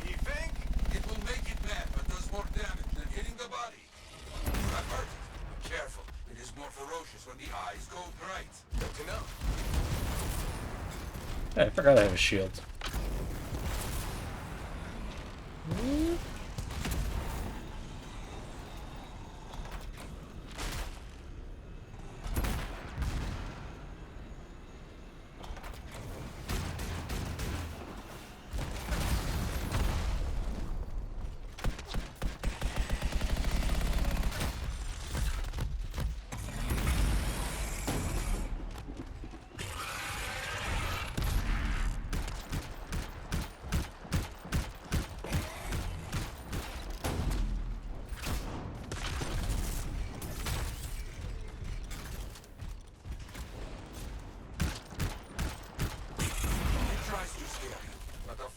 [SPEAKER 3] You think?
[SPEAKER 4] It will make it mad, but does more damage than hitting the body. I've heard it. Be careful. It is more ferocious when the eyes go bright.
[SPEAKER 3] Good to know.
[SPEAKER 1] Hey, I forgot I have a shield.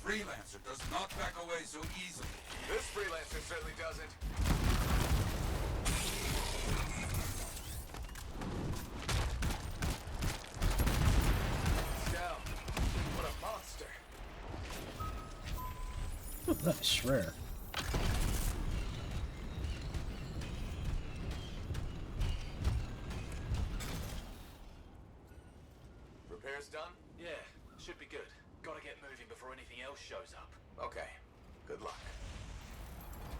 [SPEAKER 4] Freelancer does not back away so easily.
[SPEAKER 3] This freelancer certainly doesn't. Down. What a monster.
[SPEAKER 1] Ooh, nice, rare.
[SPEAKER 3] Repairs done? Yeah, should be good. Gotta get moving before anything else shows up. Okay, good luck.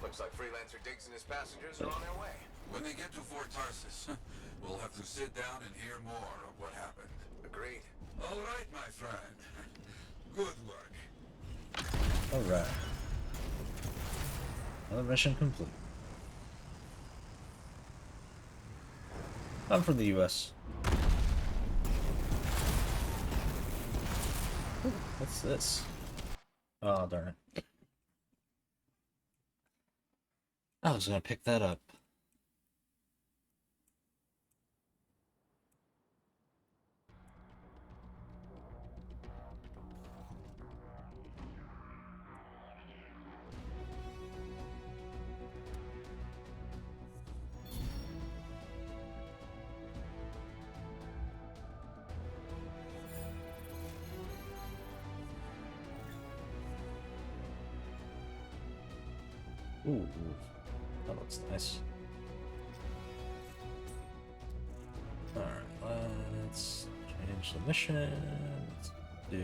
[SPEAKER 3] Looks like Freelancer Diggs and his passengers are on their way.
[SPEAKER 4] When they get to Fort Tarsus, we'll have to sit down and hear more of what happened.
[SPEAKER 3] Agreed.
[SPEAKER 4] All right, my friend. Good work.
[SPEAKER 1] Alright. Another mission complete. I'm from the US. Ooh, what's this? Oh, darn it. I was gonna pick that up. Ooh, that looks nice. Alright, let's change the mission. Let's do...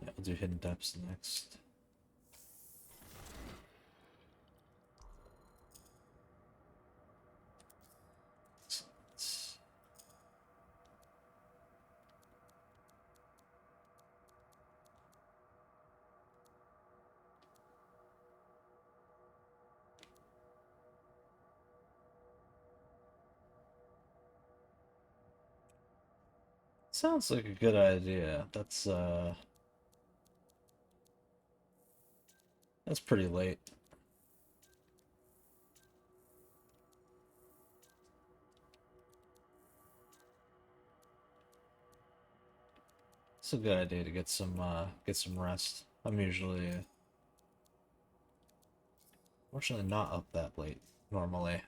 [SPEAKER 1] Yeah, we'll do Hidden Depths next. Sounds like a good idea. That's pretty late. It's a good idea to get some rest. I'm usually fortunately not up that late normally.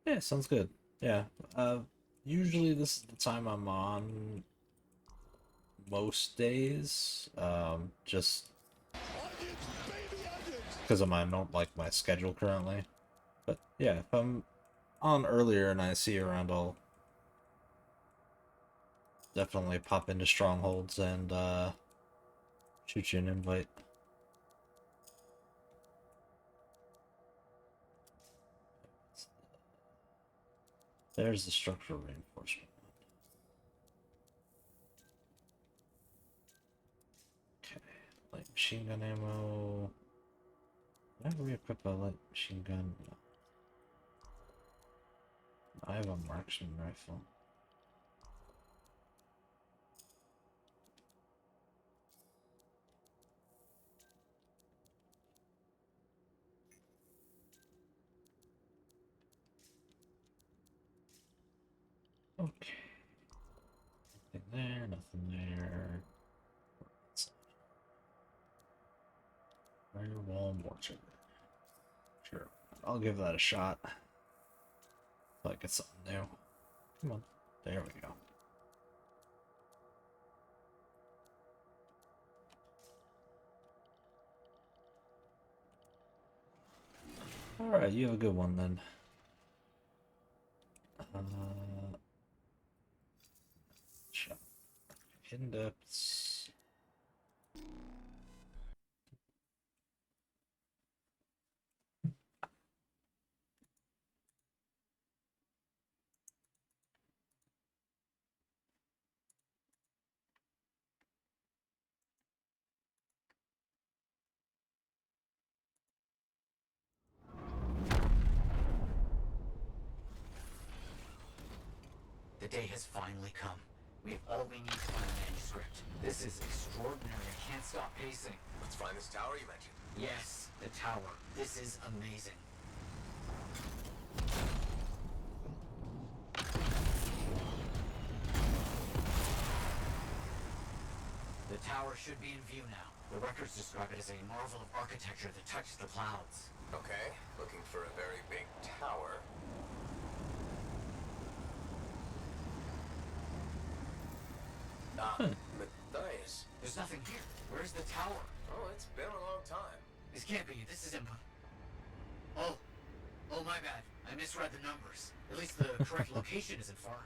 [SPEAKER 1] Yeah, sounds good. Yeah. Usually this is the time I'm on most days, just because of my schedule currently. But yeah, if I'm on earlier and I see you around, I'll definitely pop into Strongholds and shoot you an invite. There's the structural reinforcement. Okay, light machine gun ammo. Did I re-equip a light machine gun? No. I have a marksman rifle. Okay. Nothing there, nothing there. Firewall mortar. Sure, I'll give that a shot. Till I get something new. Come on. There we go. Alright, you have a good one then. Shot. Hidden depths.
[SPEAKER 11] The day has finally come. We have all we need to find a manuscript. This is extraordinary. I can't stop pacing.
[SPEAKER 3] Let's find this tower you mentioned.
[SPEAKER 11] Yes, the tower. This is amazing. The tower should be in view now. The records describe it as a marvel of architecture that touched the clouds.
[SPEAKER 3] Okay, looking for a very big tower. Matthias.
[SPEAKER 11] There's nothing here. Where's the tower?
[SPEAKER 3] Oh, it's been a long time.
[SPEAKER 11] This can't be. This is impossible. Oh. Oh, my bad. I misread the numbers. At least the correct location isn't far.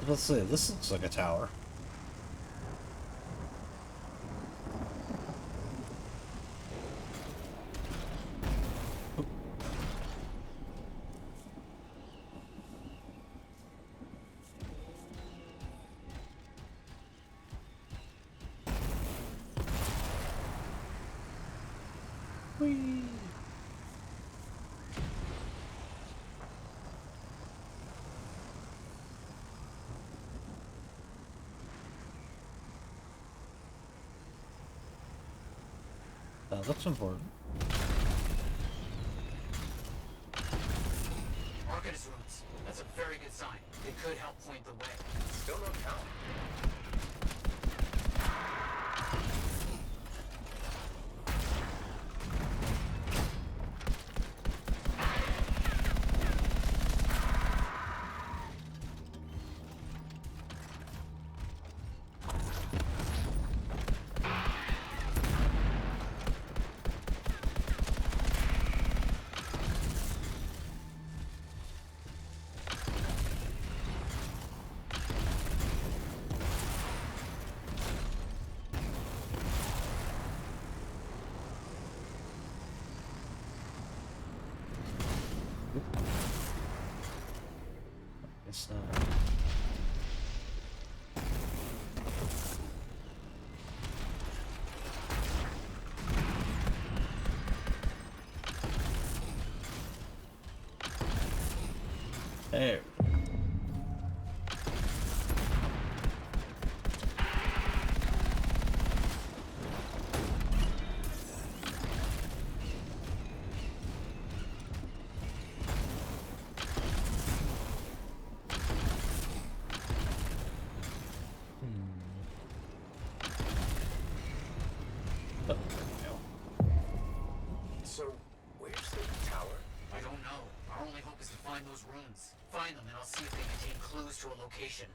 [SPEAKER 1] Let's see, this looks like a tower. Whee! That looks important.
[SPEAKER 11] Arcanist runes. That's a very good sign. It could help point the way.
[SPEAKER 3] Still no count. Guess not. There. So, where's the tower?
[SPEAKER 11] I don't know. Our only hope is to find those runes. Find them to a location.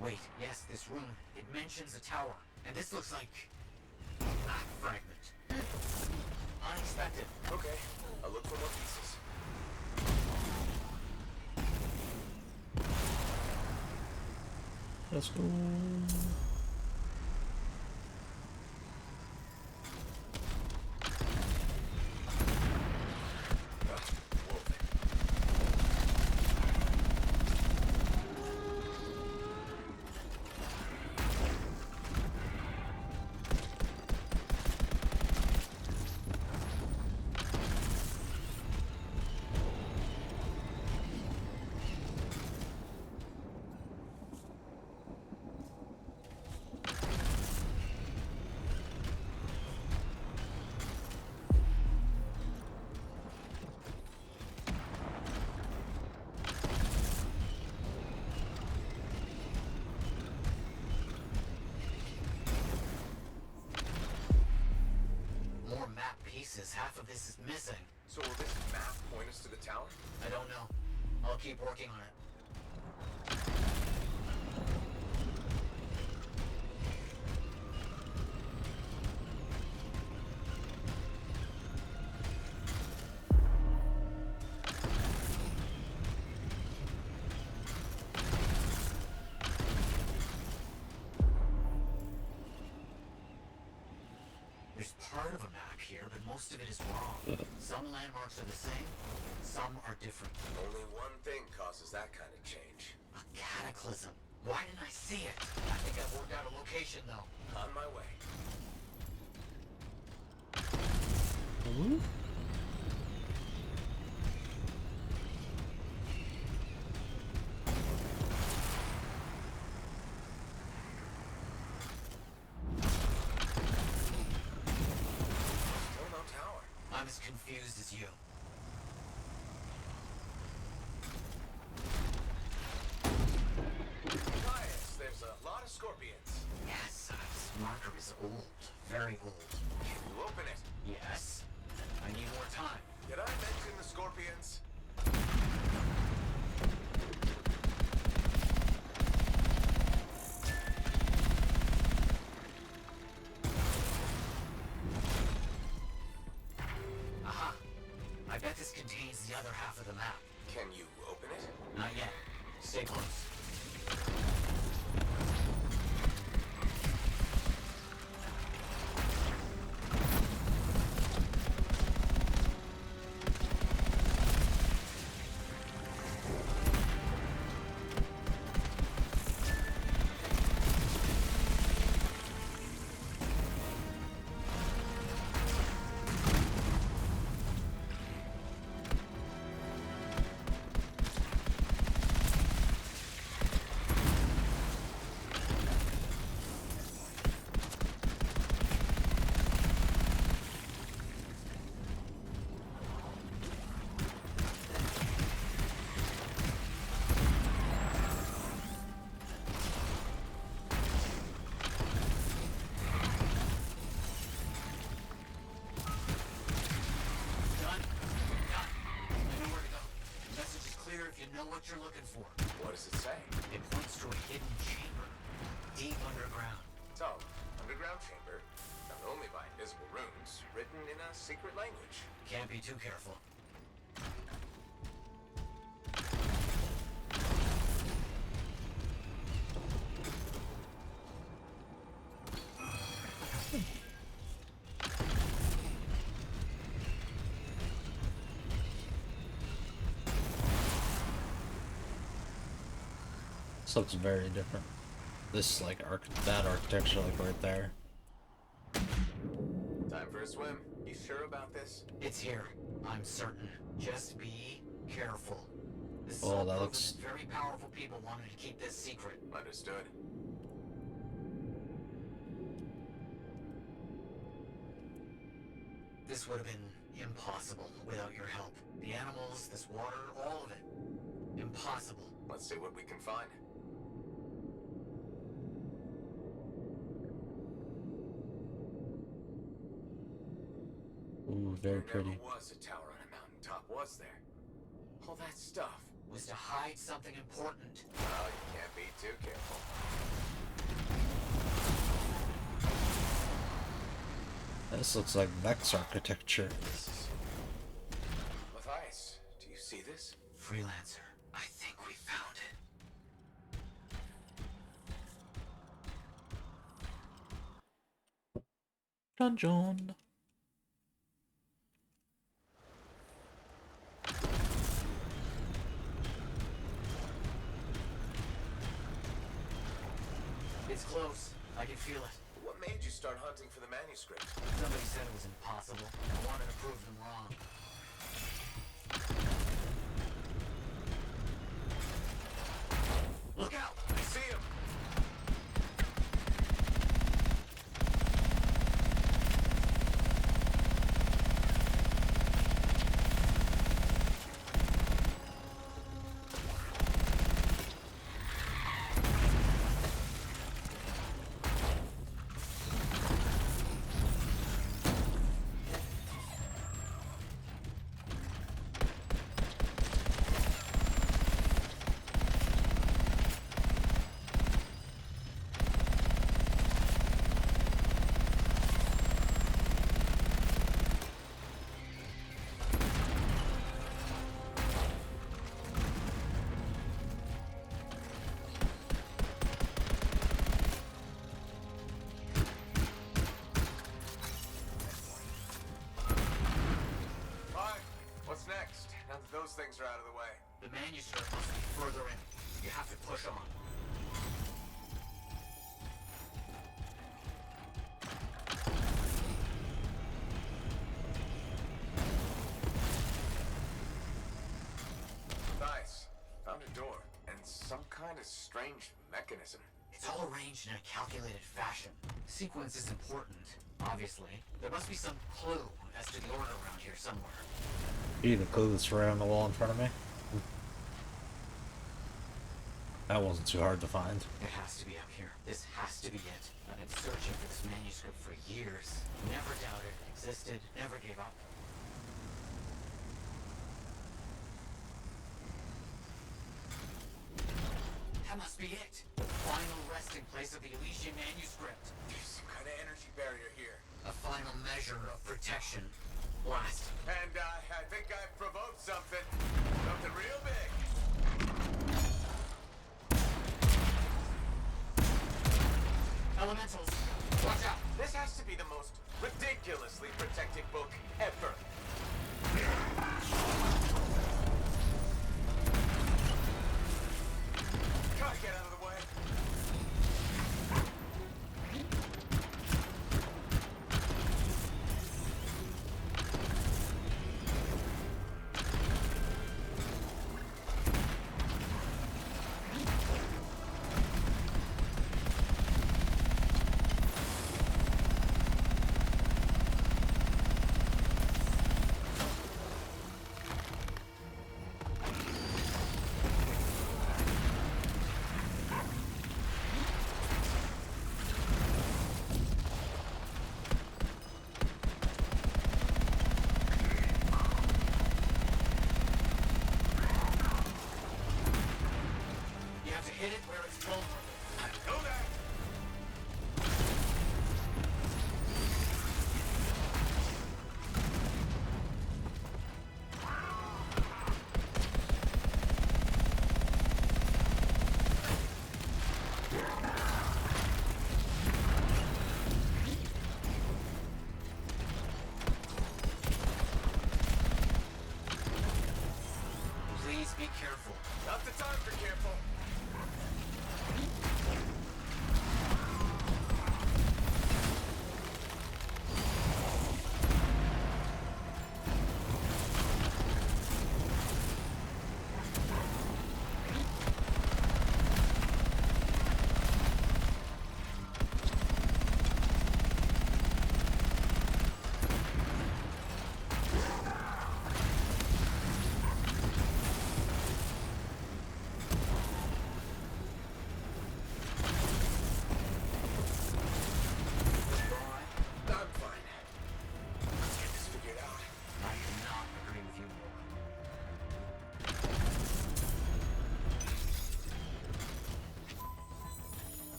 [SPEAKER 11] Wait, yes, this room. It mentions a tower. And this looks like... a map fragment. Unexpected.
[SPEAKER 3] Okay, I'll look for more pieces.
[SPEAKER 1] Let's go.
[SPEAKER 11] Half of this is missing.
[SPEAKER 3] So will this map point us to the tower?
[SPEAKER 11] I don't know. I'll keep working on it. There's part of a map here, but most of it is wrong. Some landmarks are the same, some are different.
[SPEAKER 3] Only one thing causes that kind of change.
[SPEAKER 11] A cataclysm. Why didn't I see it? I think I've worked out a location, though.
[SPEAKER 3] On my way.
[SPEAKER 1] Ooh.
[SPEAKER 11] I'm as confused as you.
[SPEAKER 3] Gaius, there's a lot of scorpions.
[SPEAKER 11] Yes, this marker is old. Very old.
[SPEAKER 3] Can you open it?
[SPEAKER 11] Yes. I need more time.
[SPEAKER 3] Did I mention the scorpions?
[SPEAKER 11] Aha. I bet this contains the other half of the map.
[SPEAKER 3] Can you open it?
[SPEAKER 11] Not yet. Stay close. What you're looking for.
[SPEAKER 3] What does it say?
[SPEAKER 11] It points to a hidden chamber, deep underground.
[SPEAKER 3] So, underground chamber, not only by invisible runes, written in a secret language.
[SPEAKER 11] Can't be too careful.
[SPEAKER 1] This looks very different. This like that architecture like right there.
[SPEAKER 3] Time for a swim. You sure about this?
[SPEAKER 11] It's here. I'm certain. Just be careful. This is
[SPEAKER 1] Oh,
[SPEAKER 11] all
[SPEAKER 1] that
[SPEAKER 11] proven
[SPEAKER 1] looks...
[SPEAKER 11] that very powerful people wanted to keep this secret.
[SPEAKER 5] Understood.
[SPEAKER 11] This would have been impossible without your help. The animals, this water, all of it. Impossible.
[SPEAKER 5] Let's see what we can find.
[SPEAKER 1] Ooh, very
[SPEAKER 5] There
[SPEAKER 1] pretty.
[SPEAKER 5] never was a tower on a mountaintop, was there? All that stuff
[SPEAKER 11] was to hide something important.
[SPEAKER 5] Well, you can't be too careful.
[SPEAKER 1] This looks like Vex architecture.
[SPEAKER 5] Matthias, do you see this?
[SPEAKER 11] Freelancer, I think we found it.
[SPEAKER 1] Dungeon.
[SPEAKER 11] It's close. I can feel it.
[SPEAKER 5] What made you start hunting for the manuscript?
[SPEAKER 11] Somebody said it was impossible. I wanted to prove them wrong. Look out!
[SPEAKER 5] I see him! Those things are out of the way.
[SPEAKER 11] The manuscript must be further in. You have to push on.
[SPEAKER 5] Nice. Found a door. And some kind of strange mechanism.
[SPEAKER 11] It's all arranged in a calculated fashion. Sequence is important, obviously. There must be some clue as to the order around here somewhere.
[SPEAKER 1] The clue that's right on the wall in front of me. That wasn't too hard to find.
[SPEAKER 11] It has to be up here. This has to be it. I've been searching for this manuscript for years. Never doubted it existed, never gave up. That must be it. The final resting place of the Elysian manuscript.
[SPEAKER 5] There's some kind of energy barrier here.
[SPEAKER 11] A final measure of protection. Blast.
[SPEAKER 5] And I think I've provoked something. Something real big.
[SPEAKER 11] Elementals, watch out.
[SPEAKER 5] This has to be the most ridiculously protected book ever. Gotta get out of the way.
[SPEAKER 11] Hit it where it's vulnerable.
[SPEAKER 5] Go there.
[SPEAKER 11] Please be careful.
[SPEAKER 5] Not the time for careful.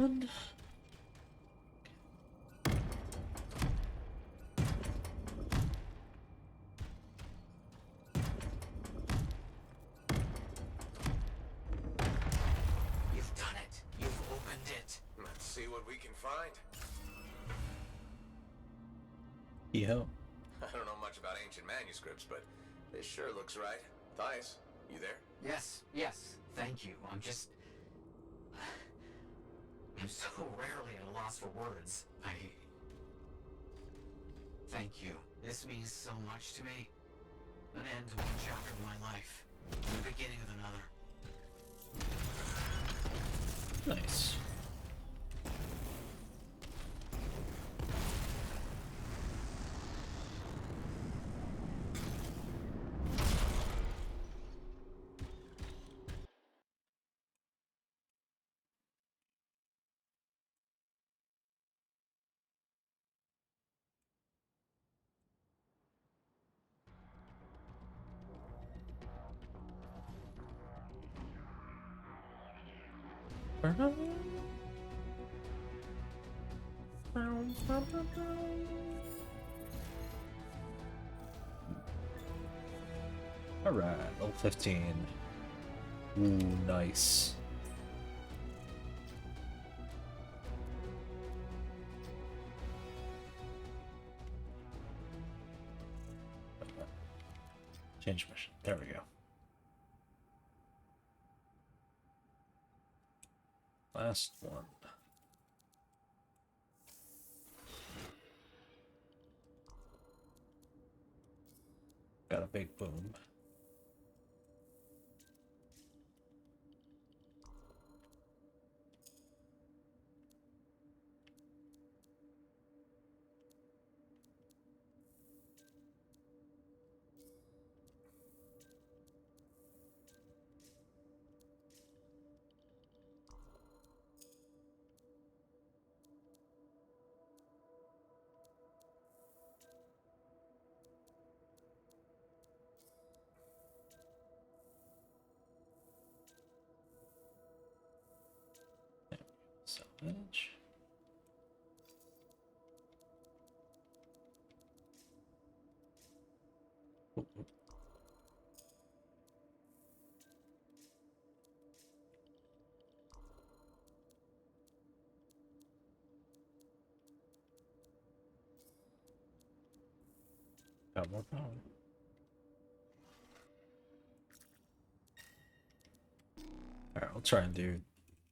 [SPEAKER 1] open?
[SPEAKER 3] You've done it. You've opened it. Let's see what we can find.
[SPEAKER 1] Yo.
[SPEAKER 3] I don't know much about ancient manuscripts, but this sure looks right. Thias, you there?
[SPEAKER 11] Yes, thank you. I'm so rarely at a loss for words. Thank you. This means so much to me. An end to one chapter of my life, and the beginning of another.
[SPEAKER 1] Nice. Alright, level 15. Ooh, nice. Change mission. There we go. Last one. Got a big boom. Salvage. Got more power. Alright, I'll try and do